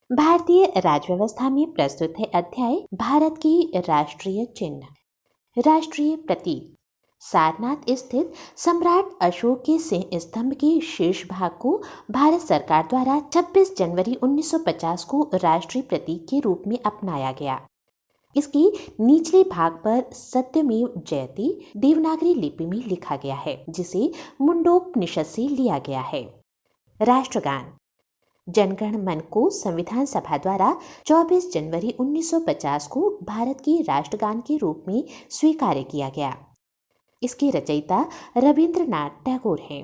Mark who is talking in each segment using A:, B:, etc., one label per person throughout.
A: भारतीय राज्यव्यवस्था में प्रस्तुत है अध्याय भारत की राष्ट्रीय चिन्ह, राष्ट्रीय प्रतीक। सारनाथ स्थित सम्राट अशोक के सिंह स्तंभ के शीर्ष भाग को भारत सरकार द्वारा 26 जनवरी 1950 को राष्ट्रीय प्रतीक के रूप में अपनाया गया। इसके निचले भाग पर सत्यमेव जयते देवनागरी लिपि में लिखा गया है, जिसे मुंडोपनिषद से लिया गया है। राष्ट्रगान। जनगण मन को संविधान सभा द्वारा 24 जनवरी 1950 को भारत के राष्ट्रगान के रूप में स्वीकार किया गया। इसके रचयिता रविंद्रनाथ टैगोर हैं।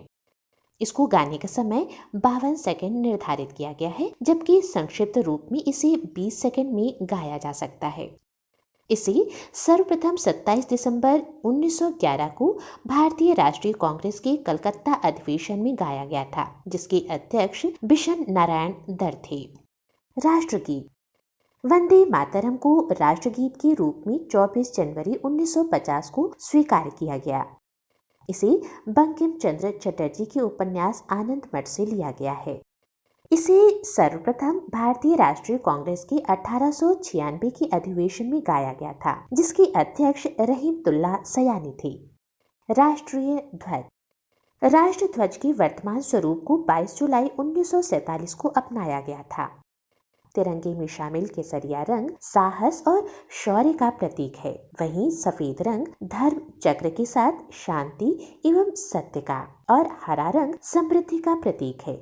A: इसको गाने का समय 52 सेकंड निर्धारित किया गया है, जबकि संक्षिप्त रूप में इसे 20 सेकंड में गाया जा सकता है। इसे सर्वप्रथम 27 दिसंबर 1911 को भारतीय राष्ट्रीय कांग्रेस के कलकत्ता अधिवेशन में गाया गया था, जिसके अध्यक्ष बिशन नारायण दत्त थे। राष्ट्रगीत। वंदे मातरम को राष्ट्रगीत के रूप में 24 जनवरी 1950 को स्वीकार किया गया। इसे बंकिम चंद्र चटर्जी के उपन्यास आनंद मठ से लिया गया है। इसे सर्वप्रथम भारतीय राष्ट्रीय कांग्रेस के 1896 के अधिवेशन में गाया गया था, जिसके अध्यक्ष रहीमतुल्लाह सयानी थे। राष्ट्रीय ध्वज। राष्ट्र ध्वज के वर्तमान स्वरूप को 22 जुलाई 1947 को अपनाया गया था। तिरंगे में शामिल केसरिया रंग साहस और शौर्य का प्रतीक है, वहीं सफेद रंग धर्म चक्र के साथ शांति एवं सत्य का और हरा रंग समृद्धि का प्रतीक है।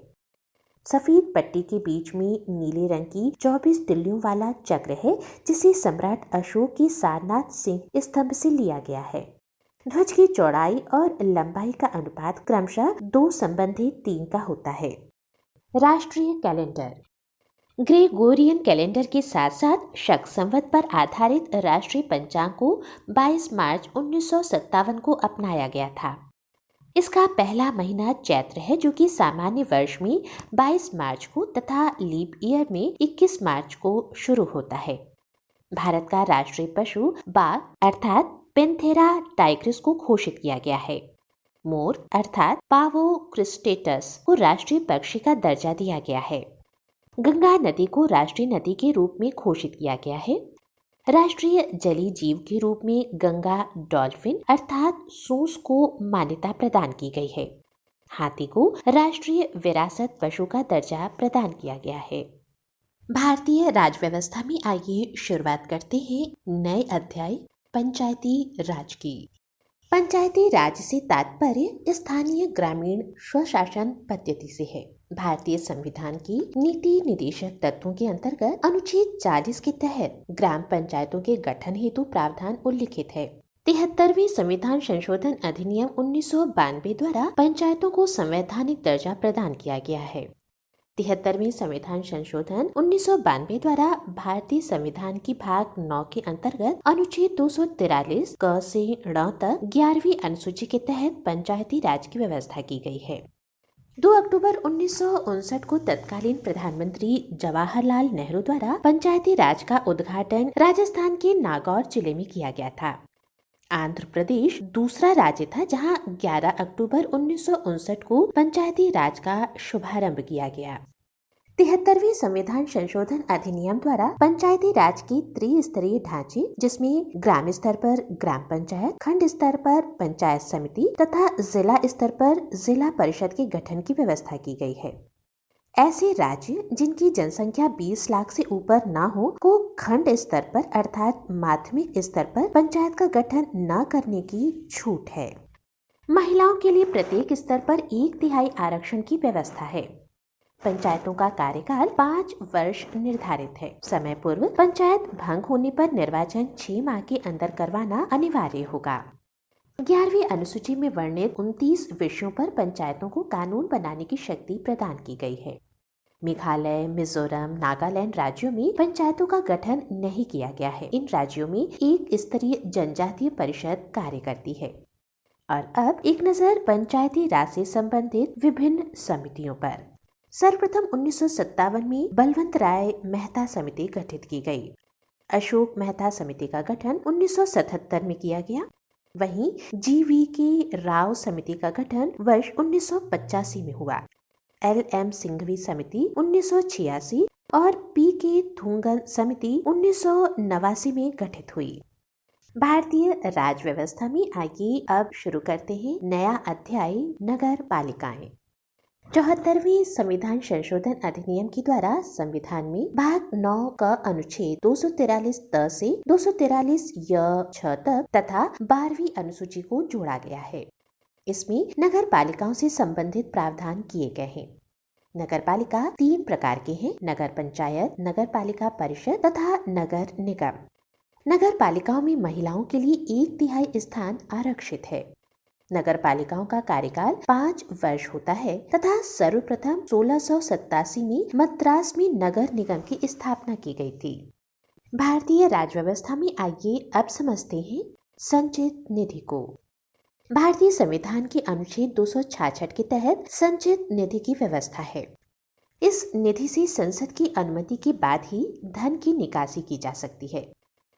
A: सफेद पट्टी के बीच में नीले रंग की 24 तिल्लियों वाला चक्र है, जिसे सम्राट अशोक के सारनाथ सिंह स्तंभ से लिया गया है। ध्वज की चौड़ाई और लंबाई का अनुपात क्रमशः 2:3 का होता है। राष्ट्रीय कैलेंडर। ग्रेगोरियन कैलेंडर के साथ साथ शक संवत पर आधारित राष्ट्रीय पंचांग को 22 मार्च 1957 को अपनाया गया था। इसका पहला महीना चैत्र है, जो कि सामान्य वर्ष में 22 मार्च को तथा लीप ईयर में 21 मार्च को शुरू होता है। भारत का राष्ट्रीय पशु बाघ अर्थात पेंथेरा टाइग्रिस को घोषित किया गया है। मोर अर्थात पावो क्रिस्टेटस को राष्ट्रीय पक्षी का दर्जा दिया गया है। गंगा नदी को राष्ट्रीय नदी के रूप में घोषित किया गया है। राष्ट्रीय जलीय जीव के रूप में गंगा डॉल्फिन अर्थात सूस को मान्यता प्रदान की गई है। हाथी को राष्ट्रीय विरासत पशु का दर्जा प्रदान किया गया है। भारतीय राज्य व्यवस्था में आइए शुरुआत करते हैं नए अध्याय पंचायती राज की। पंचायती राज से तात्पर्य स्थानीय ग्रामीण स्वशासन पद्धति से है। भारतीय संविधान की नीति निदेशक तत्वों के अंतर्गत अनुच्छेद 40 के तहत ग्राम पंचायतों के गठन हेतु प्रावधान उल्लिखित है। 73वें संविधान संशोधन अधिनियम 1992 द्वारा पंचायतों को संवैधानिक दर्जा प्रदान किया गया है। 73वें संविधान संशोधन 1992 द्वारा भारतीय संविधान की भाग 9 के अंतर्गत अनुच्छेद 243 क से ण तक 11वीं अनुसूची के तहत पंचायती राज की व्यवस्था की गई है। 2 अक्टूबर 1959 को तत्कालीन प्रधानमंत्री जवाहरलाल नेहरू द्वारा पंचायती राज का उद्घाटन राजस्थान के नागौर जिले में किया गया था। आंध्र प्रदेश दूसरा राज्य था जहां 11 अक्टूबर 1959 को पंचायती राज का शुभारंभ किया गया। 73वें संविधान संशोधन अधिनियम द्वारा पंचायती राज की त्रिस्तरीय ढांचे, जिसमें ग्राम स्तर पर ग्राम पंचायत, खंड स्तर पर पंचायत समिति तथा जिला स्तर पर जिला परिषद के गठन की व्यवस्था की गई है। ऐसे राज्य जिनकी जनसंख्या 20 लाख से ऊपर न हो को खंड स्तर पर अर्थात माध्यमिक स्तर पर पंचायत का गठन न करने की छूट है। महिलाओं के लिए प्रत्येक स्तर पर 1/3 आरक्षण की व्यवस्था है। पंचायतों का कार्यकाल 5 वर्ष निर्धारित है। समय पूर्व पंचायत भंग होने पर निर्वाचन 6 माह के अंदर करवाना अनिवार्य होगा। 11वीं अनुसूची में वर्णित 29 विषयों पर पंचायतों को कानून बनाने की शक्ति प्रदान की गई है। मेघालय, मिजोरम, नागालैंड राज्यों में पंचायतों का गठन नहीं किया गया है। इन राज्यों में एक स्तरीय जनजातीय परिषद कार्य करती है। और अब एक नजर पंचायती राज से संबंधित विभिन्न समितियों पर। सर्वप्रथम 1957 में बलवंत राय मेहता समिति गठित की गई। अशोक मेहता समिति का गठन 1977 में किया गया। वहीं GVK राव समिति का गठन वर्ष 1985 में हुआ। LM सिंघवी समिति 1986, और पी के थुंगन समिति 1989 में गठित हुई। भारतीय राज व्यवस्था में आइए अब शुरू करते हैं नया अध्याय, नगर पालिकाएं। 74वें संविधान संशोधन अधिनियम के द्वारा संविधान में भाग 9 का अनुच्छेद 243 त से 243 य 6 तक तथा 12वीं अनुसूची को जोड़ा गया है। इसमें नगर पालिकाओं से संबंधित प्रावधान किए गए हैं। नगर पालिका 3 प्रकार के हैं: नगर पंचायत, नगर पालिका परिषद तथा नगर निगम। नगर पालिकाओं में महिलाओं के लिए 1/3 स्थान आरक्षित है। नगर पालिकाओं का कार्यकाल 5 वर्ष होता है तथा सर्वप्रथम 1687 में मद्रास में नगर निगम की स्थापना की गई थी। भारतीय राज व्यवस्था में आइए अब समझते हैं संचित निधि को। भारतीय संविधान के अनुच्छेद 266 के तहत संचित निधि की व्यवस्था है। इस निधि से संसद की अनुमति के बाद ही धन की निकासी की जा सकती है।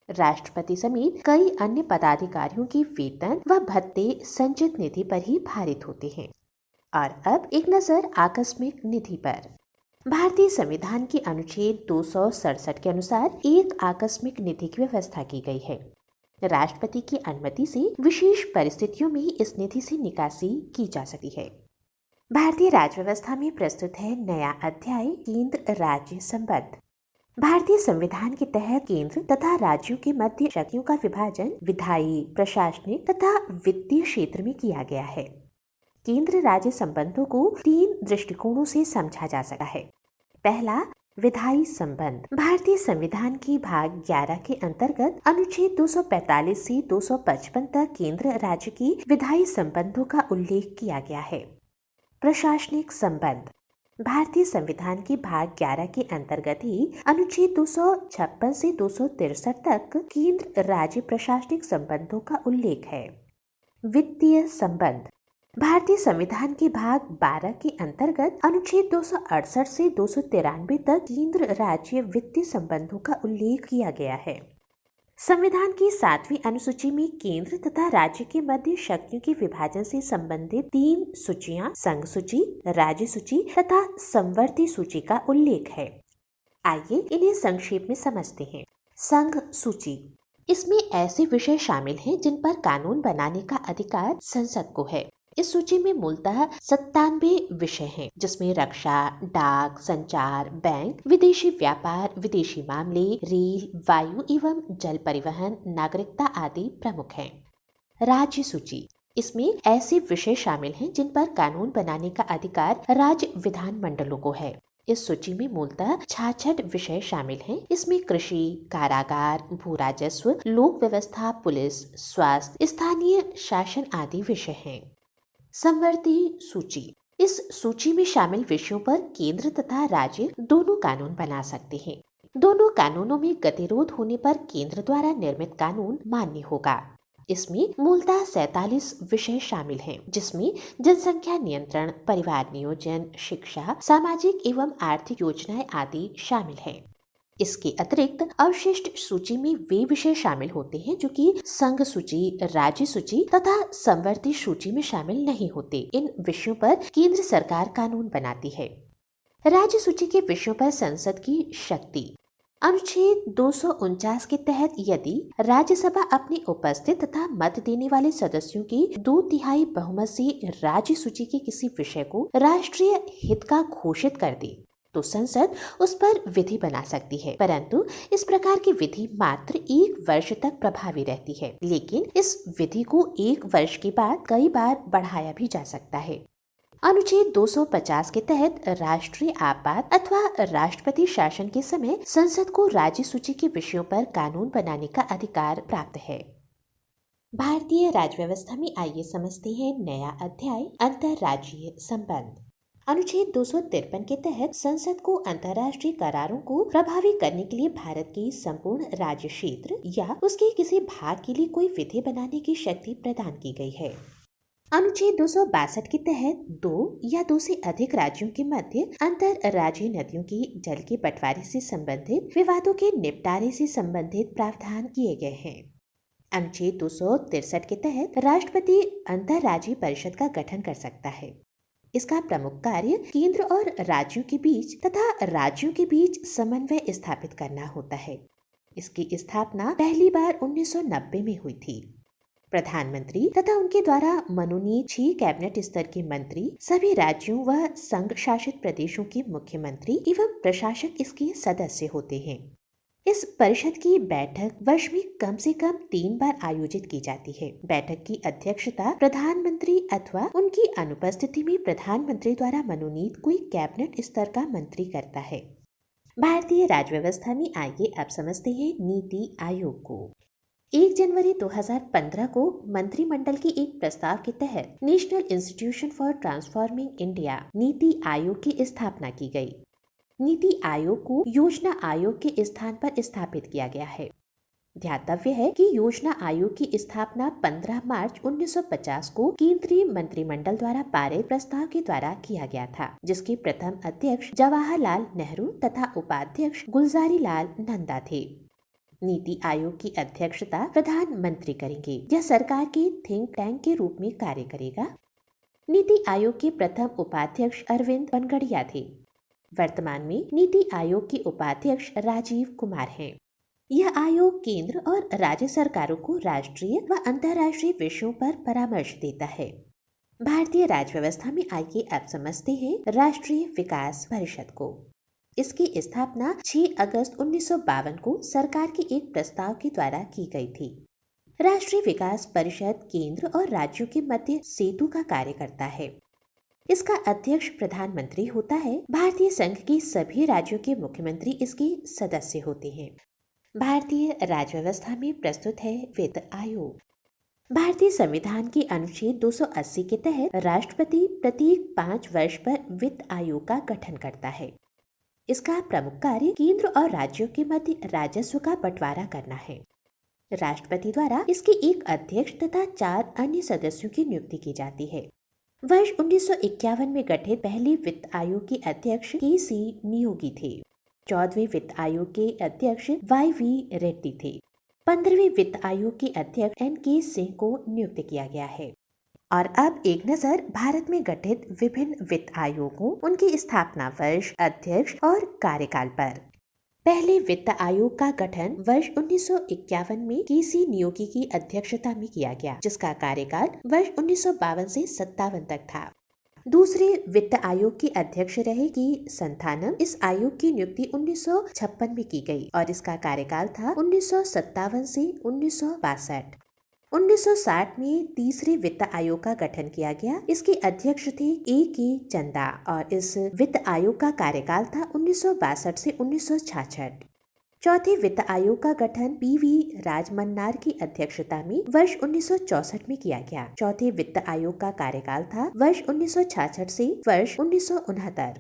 A: राष्ट्रपति समेत कई अन्य पदाधिकारियों के वेतन व भत्ते संचित निधि पर ही भारित होते हैं। और अब एक नजर आकस्मिक निधि पर। भारतीय संविधान के अनुच्छेद 267 के अनुसार एक आकस्मिक निधि की व्यवस्था की गई है। राष्ट्रपति की अनुमति से विशेष परिस्थितियों में इस निधि से निकासी की जा सकती है। भारतीय राज व्यवस्था में प्रस्तुत है नया अध्याय, केंद्र राज्य संबंध। भारतीय संविधान के तहत केंद्र तथा राज्यों के मध्य शक्तियों का विभाजन विधायी, प्रशासनिक तथा वित्तीय क्षेत्र में किया गया है। केंद्र राज्य संबंधों को 3 दृष्टिकोणों से समझा जा सकता है। पहला, विधायी संबंध। भारतीय संविधान की भाग 11 के अंतर्गत अनुच्छेद 245 से 255 तक केंद्र राज्य के विधायी संबंधों का उल्लेख किया गया है। प्रशासनिक संबंध। भारतीय संविधान के भाग 11 के अंतर्गत ही अनुच्छेद 256 से 263 तक केंद्र राज्य प्रशासनिक संबंधों का उल्लेख है। वित्तीय संबंध। भारतीय संविधान के भाग 12 के अंतर्गत अनुच्छेद 268 से 293 तक केंद्र राज्य वित्तीय संबंधों का उल्लेख किया गया है। संविधान की 7वीं अनुसूची में केंद्र तथा राज्य के मध्य शक्तियों के विभाजन से संबंधित 3 सूचियां, संघ सूची, राज्य सूची तथा संवर्ती सूची का उल्लेख है। आइए इन्हें संक्षेप में समझते हैं। संघ सूची। इसमें ऐसे विषय शामिल हैं जिन पर कानून बनाने का अधिकार संसद को है। इस सूची में मूलतः 97 विषय हैं, जिसमें रक्षा, डाक, संचार, बैंक, विदेशी व्यापार, विदेशी मामले, रेल, वायु एवं जल परिवहन, नागरिकता आदि प्रमुख हैं। राज्य सूची। इसमें ऐसे विषय शामिल हैं जिन पर कानून बनाने का अधिकार राज्य विधान मंडलों को है। इस सूची में मूलतः 66 विषय शामिल हैं। इसमें कृषि, कारागार, भू राजस्व, लोक व्यवस्था, पुलिस, स्वास्थ्य, स्थानीय शासन आदि विषय हैं। संवर्ती सूची। इस सूची में शामिल विषयों पर केंद्र तथा राज्य दोनों कानून बना सकते हैं। दोनों कानूनों में गतिरोध होने पर केंद्र द्वारा निर्मित कानून मान्य होगा। इसमें मूलतः 47 विषय शामिल हैं, जिसमें जनसंख्या नियंत्रण, परिवार नियोजन, शिक्षा, सामाजिक एवं आर्थिक योजनाएं आदि शामिल हैं। इसके अतिरिक्त अवशिष्ट सूची में वे विषय शामिल होते हैं जो कि संघ सूची, राज्य सूची तथा संवर्ती सूची में शामिल नहीं होते। इन विषयों पर केंद्र सरकार कानून बनाती है। राज्य सूची के विषयों पर संसद की शक्ति। अनुच्छेद 249 के तहत यदि राज्यसभा अपने उपस्थित तथा मत देने वाले सदस्यों की 2/3 बहुमत से राज्य सूची के किसी विषय को राष्ट्रीय हित का घोषित कर दे तो संसद उस पर विधि बना सकती है, परंतु इस प्रकार की विधि मात्र 1 वर्ष तक प्रभावी रहती है। लेकिन इस विधि को 1 वर्ष के बाद कई बार बढ़ाया भी जा सकता है। अनुच्छेद 250 के तहत राष्ट्रीय आपात अथवा राष्ट्रपति शासन के समय संसद को राज्य सूची के विषयों पर कानून बनाने का अधिकार प्राप्त है। भारतीय राज्य व्यवस्था में आइए समझते हैं नया अध्याय, अंतर्राज्यीय संबंध। अनुच्छेद 253 के तहत संसद को अंतर्राष्ट्रीय करारों को प्रभावी करने के लिए भारत के संपूर्ण राज्य क्षेत्र या उसके किसी भाग के लिए कोई विधि बनाने की शक्ति प्रदान की गई है। अनुच्छेद 262 के तहत 2 या 2 से अधिक राज्यों के मध्य अंतर्राज्यीय नदियों की जल के बंटवारे से संबंधित विवादों के निपटारे से संबंधित प्रावधान किए गए हैं। अनुच्छेद 263 के तहत राष्ट्रपति अंतर्राज्यीय परिषद का गठन कर सकता है। इसका प्रमुख कार्य केंद्र और राज्यों के बीच तथा राज्यों के बीच समन्वय स्थापित करना होता है। इसकी स्थापना पहली बार 1990 में हुई थी। प्रधानमंत्री तथा उनके द्वारा मनोनीत 6 कैबिनेट स्तर के मंत्री सभी राज्यों व संघ शासित प्रदेशों के मुख्यमंत्री एवं प्रशासक इसके सदस्य होते हैं। इस परिषद की बैठक वर्ष में कम से कम 3 बार आयोजित की जाती है। बैठक की अध्यक्षता प्रधानमंत्री अथवा उनकी अनुपस्थिति में प्रधानमंत्री द्वारा मनोनीत कोई कैबिनेट स्तर का मंत्री करता है। भारतीय राज्य व्यवस्था में आइए अब समझते हैं नीति आयोग को। 1 जनवरी 2015 को मंत्रिमंडल के एक प्रस्ताव के तहत national institution for transforming India NITI Aayog की स्थापना की गई। नीति आयोग को योजना आयोग के स्थान पर स्थापित किया गया है। ध्यातव्य है कि योजना आयोग की स्थापना 15 मार्च 1950 को केंद्रीय मंत्रिमंडल द्वारा पारित प्रस्ताव के द्वारा किया गया था, जिसके प्रथम अध्यक्ष जवाहरलाल नेहरू तथा उपाध्यक्ष गुलजारी लाल नंदा थे। नीति आयोग की अध्यक्षता प्रधानमंत्री करेंगे। यह सरकार के थिंक टैंक के रूप में कार्य करेगा। नीति आयोग के प्रथम उपाध्यक्ष अरविंद बनगड़िया थे। वर्तमान में नीति आयोग के उपाध्यक्ष राजीव कुमार हैं। यह आयोग केंद्र और राज्य सरकारों को राष्ट्रीय व अंतर्राष्ट्रीय विषयों पर परामर्श देता है। भारतीय राज्य व्यवस्था में आइए अब समझते हैं राष्ट्रीय विकास परिषद को। इसकी स्थापना 6 अगस्त 1952 को सरकार के एक प्रस्ताव के द्वारा की गई थी। राष्ट्रीय विकास परिषद केंद्र और राज्यों के मध्य सेतु का कार्य करता है। इसका अध्यक्ष प्रधानमंत्री होता है। भारतीय संघ के सभी राज्यों के मुख्यमंत्री इसके सदस्य होते हैं। भारतीय राज्य व्यवस्था में प्रस्तुत है वित्त आयोग। भारतीय संविधान के अनुच्छेद 280 के तहत राष्ट्रपति प्रत्येक 5 वर्ष पर वित्त आयोग का गठन करता है। इसका प्रमुख कार्य केंद्र और राज्यों के मध्य राजस्व का बंटवारा करना है। राष्ट्रपति द्वारा इसके एक अध्यक्ष तथा 4 अन्य सदस्यों की नियुक्ति की जाती है। वर्ष 1951 में गठित पहले वित्त आयोग के अध्यक्ष के.सी. नियोगी थे। 14वें वित्त आयोग के अध्यक्ष वाई.वी. रेड्डी थे। 15वें वित्त आयोग के अध्यक्ष एन.के. सिंह को नियुक्त किया गया है। और अब एक नजर भारत में गठित विभिन्न वित्त आयोगों, उनकी स्थापना वर्ष, अध्यक्ष और कार्यकाल पर। पहले वित्त आयोग का गठन वर्ष 1951 में के.सी. नियोगी की अध्यक्षता में किया गया, जिसका कार्यकाल वर्ष 1952 से 57 तक था। दूसरे वित्त आयोग के अध्यक्ष रहे की संथानम। इस आयोग की नियुक्ति 1956 में की गई और इसका कार्यकाल था 1957 से 1962। 1960 में तीसरे वित्त आयोग का गठन किया गया। इसके अध्यक्ष थे ए.के. चंदा और इस वित्त आयोग का कार्यकाल था 1962 से 1966। चौथे वित्त आयोग का गठन पी.वी. राजमन्नार की अध्यक्षता में वर्ष 1964 में किया गया। चौथे वित्त आयोग का कार्यकाल था वर्ष 1966 से वर्ष 1969।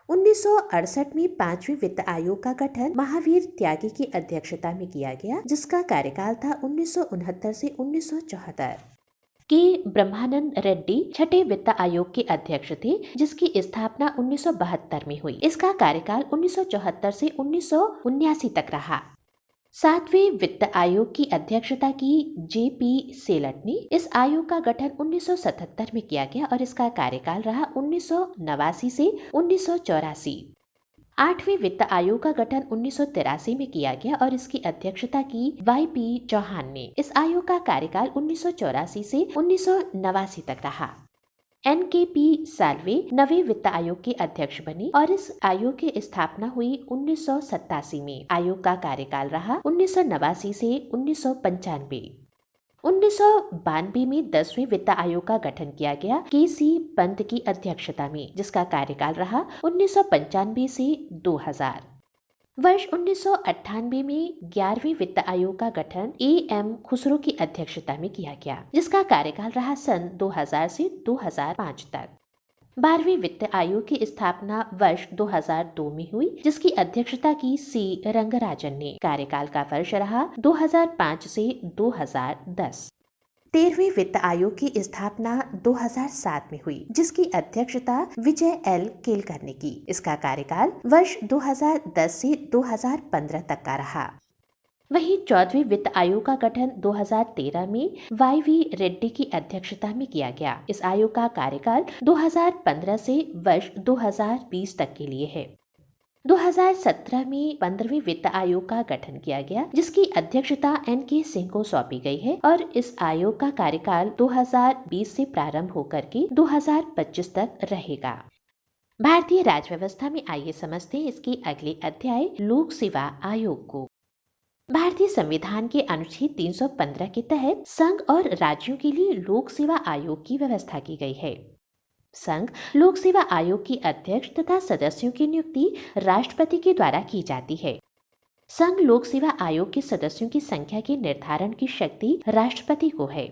A: 1968 में 5वें वित्त आयोग का गठन महावीर त्यागी की अध्यक्षता में किया गया, जिसका कार्यकाल था 1969 से 1974। के ब्रह्मानंद रेड्डी छठे वित्त आयोग के अध्यक्ष थे, जिसकी स्थापना 1972 में हुई। इसका कार्यकाल 1974 से 1979 तक रहा। 7वें वित्त आयोग की अध्यक्षता की जे.पी. सेलट ने। इस आयोग का गठन 1977 में किया गया और इसका कार्यकाल रहा 1989 से 1984। 8वें वित्त आयोग का गठन 1983 में किया गया और इसकी अध्यक्षता की वाई.पी. चौहान ने। इस आयोग का कार्यकाल 1984 से 1989 तक रहा। एन.के.पी. साल्वे 9वें वित्त आयोग के अध्यक्ष बने और इस आयोग की स्थापना हुई 1987 में। आयोग का कार्यकाल रहा 1989 से 1995। 1992 में 10वें वित्त आयोग का गठन किया गया के.सी. पंत की अध्यक्षता में, जिसका कार्यकाल रहा 1995 से 2000। वर्ष 1998 में 11वें वित्त आयोग का गठन ए.एम. खुसरो की अध्यक्षता में किया गया, जिसका कार्यकाल रहा सन 2000 से 2005 तक। 12वें वित्त आयोग की स्थापना वर्ष 2002 में हुई, जिसकी अध्यक्षता की सी रंगराजन ने। कार्यकाल का वर्ष रहा 2005 से 2010। 13वें वित्त आयोग की स्थापना 2007 में हुई, जिसकी अध्यक्षता विजय एल. केलकर ने की। इसका कार्यकाल वर्ष 2010 से 2015 तक का रहा। वहीं 14वें वित्त आयोग का गठन 2013 में YV रेड्डी की अध्यक्षता में किया गया। इस आयोग का कार्यकाल 2015 से वर्ष 2020 तक के लिए है। 2017 में 15वें वित्त आयोग का गठन किया गया, जिसकी अध्यक्षता NK सिंह को सौंपी गई है और इस आयोग का कार्यकाल 2020 से प्रारंभ होकर के 2025 तक रहेगा। भारतीय राज्य व्यवस्था में आइए समझते हैं इसके अगले अध्याय लोक सेवा आयोग को। भारतीय संविधान के अनुच्छेद 315 के तहत संघ और राज्यों के लिए लोक सेवा आयोग की व्यवस्था की गई है। संघ लोक सेवा आयोग की अध्यक्ष तथा सदस्यों की नियुक्ति राष्ट्रपति के द्वारा की जाती है। संघ लोक सेवा आयोग के सदस्यों की संख्या के निर्धारण की शक्ति राष्ट्रपति को है।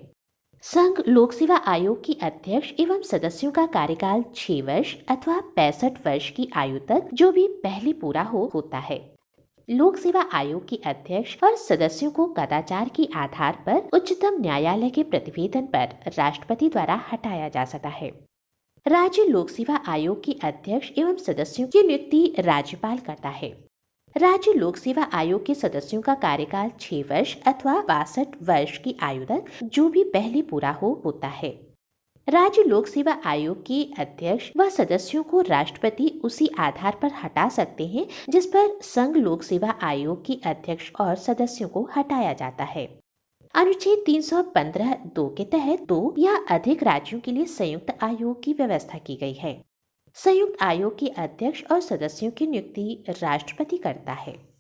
A: संघ लोक सेवा आयोग की अध्यक्ष एवं सदस्यों का कार्यकाल 6 वर्ष अथवा 65 वर्ष की आयु तक जो भी पहले पूरा होता है। लोक सेवा आयोग के अध्यक्ष और सदस्यों को कदाचार के आधार पर उच्चतम न्यायालय के प्रतिवेदन पर राष्ट्रपति द्वारा हटाया जा सकता है। राज्य लोक सेवा आयोग के अध्यक्ष एवं सदस्यों की नियुक्ति राज्यपाल करता है। राज्य लोक सेवा आयोग के सदस्यों का कार्यकाल 6 वर्ष अथवा 62 वर्ष की आयु तक जो भी पहले पूरा होता है। राज्य लोक सेवा आयोग के अध्यक्ष व सदस्यों को राष्ट्रपति उसी आधार पर हटा सकते हैं जिस पर संघ लोक सेवा आयोग के अध्यक्ष और सदस्यों को हटाया जाता है। अनुच्छेद 315(2) के तहत 2 या अधिक राज्यों के लिए संयुक्त आयोग की व्यवस्था की गई है। संयुक्त आयोग के अध्यक्ष और सदस्यों की नियुक्ति राष्ट्रपति करता है।